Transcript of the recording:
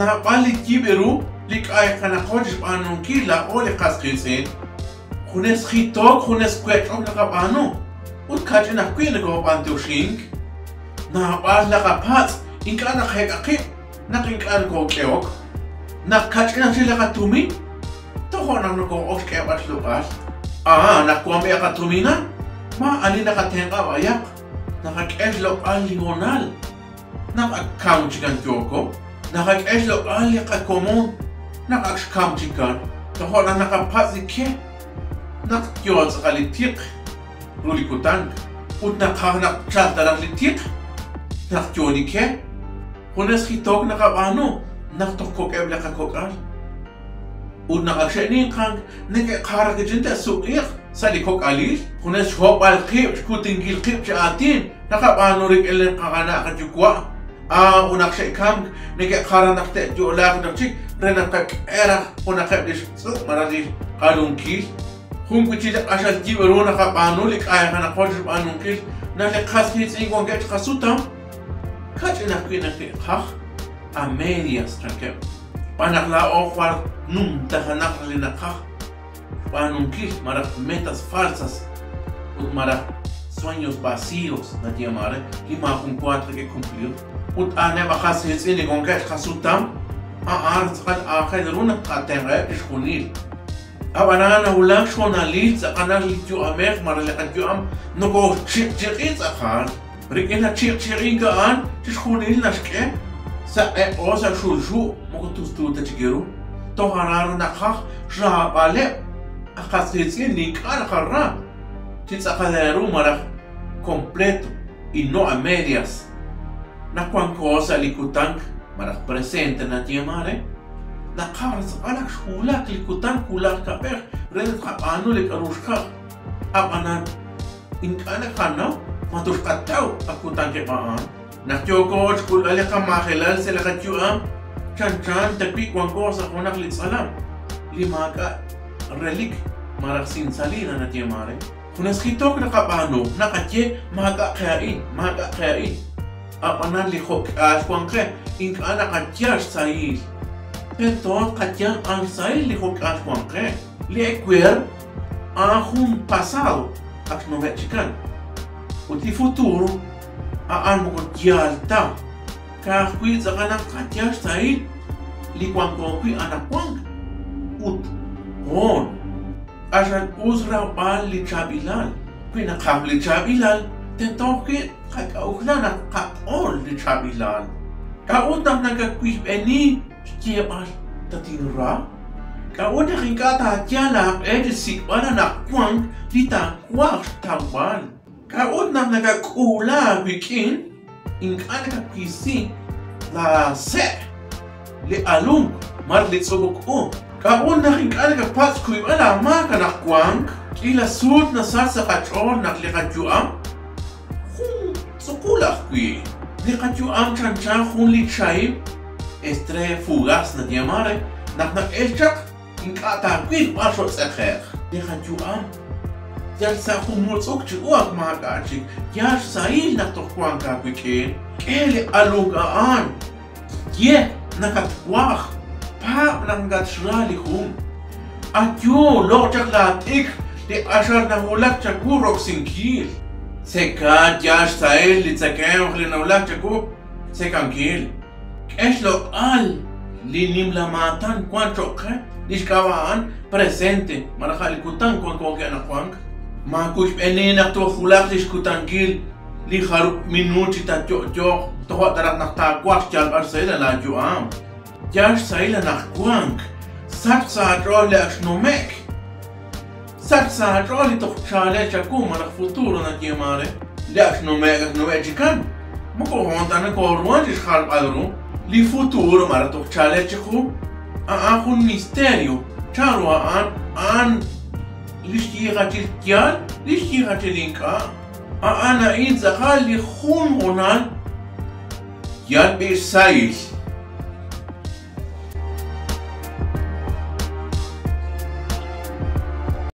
bali kiberu lik ay kana khojish banun ki la ole qasqilsin khunes khitok khunes kwetrom la qabanu ut kachina kwin go bantu shink bal la qapat inkana khaqaqi nakinkan go keok nakachina sila katumi tohona no go oske batluqal nakwame katumina ma ali nakatenga bayak nakakeslo alional nakakam chikan kyoko nakakeslo ali kakomon nakakam chikan tohona nakapazike nakyoz alitik rulikutan ut nakahna chatara litik nakyonike hunes khitok nakabano naktok ebla kakokal ut nakasheni kan neke khara gejinta suqir salikok alil hunes hop al khib kutingil khib chatin nakabano rik elen qana kajukwa unakshe kam neke khara nakte jolak nakchik renakak era unakabdish su maradi qalunkil hum kuchila ashal jiberu nakabano lik ayana qojib anunkil nale khaskhis ingon get khasutam kachina kwina khakh a medias tranquilo. Panakla o cual nunca hanakla panunkil mara metas falsas ut mara sueños vacíos na diamare y ma un cuatro que cumplió ut ane bajas es en con que hasutam artsal akhiruna qatenga ishkunil abanana ulak shonalil zakana litju amer mara lekatju am no go chirchir zakhan rikena chirchiringa an ishkunil nashke sa osa shulshu mokutus tu tachigero to harar nakha jabale akhasitsi nikar kharra titsakaleru mara completo y no a medias na quan cosa likutank mara presente na tiamare na khars alak shulak likutank kulak kaper red khabanu likarushka abana inkana khana matushkatau akutanke baan Nakyoko kul alika makhilal sila katyuam chan tapi kwan cosa konak litsalam limaka relik marak sinsalina na tiamare kunas khitok nakabano nakatye maga khain apana likhok kwanke inkana katyash sail pero katyan ang sail likhok kwanke liekwer ahun pasado aknovechikan uti futuro mo dialta ka kui zakana katya style li kwang kui anakwang ut hon ajan uzra bal li chabilal kui na li chabilal tentoke kakauklana ka on li chabilal ka utang naga kui eni kiebal tatinra ka uta ringata tiala edisik bana na kwang lita kwang tambal Kaud nam nagakula wikin inkana kapisi la se le alung mar le sobok o kaud na inkana kapat kui ala ma kana kwang ila sud na salsa kachor na le kajuam sokula kui le kajuam chan hun li chai estre fugas na diamare na elchak inkata kui pasho sekher le kajuam Jalsa humulsok chuak magachik yash sail na tokwang kapikin kele alugaan ye nakatwak pa nangatsrali hum atyo lochak latik de ashar na hulak chakurok sinkil sekat yash sail litsakem khlinawlak chakuk sekankil keshlo al linim lamatan kwanchokhe lishkawaan presente marahalikutan kon koke anakwang Makush enena to fulak diskutankil li kharu minuti ta jok to darat nak ta kwak jal arsaila la juam jash saila nak kwang sat sa role ashnomek sat sa role to chale chakum na futuro na tiamare li ashnomek no ejikan moko honta na ko ruan is khal alru li futuro mara to chale chakum khun misterio charo an ليشتيغاتي الكيان ليشتيغاتي لينكا أنا إن زخال لخون هنان كيان بيش سايل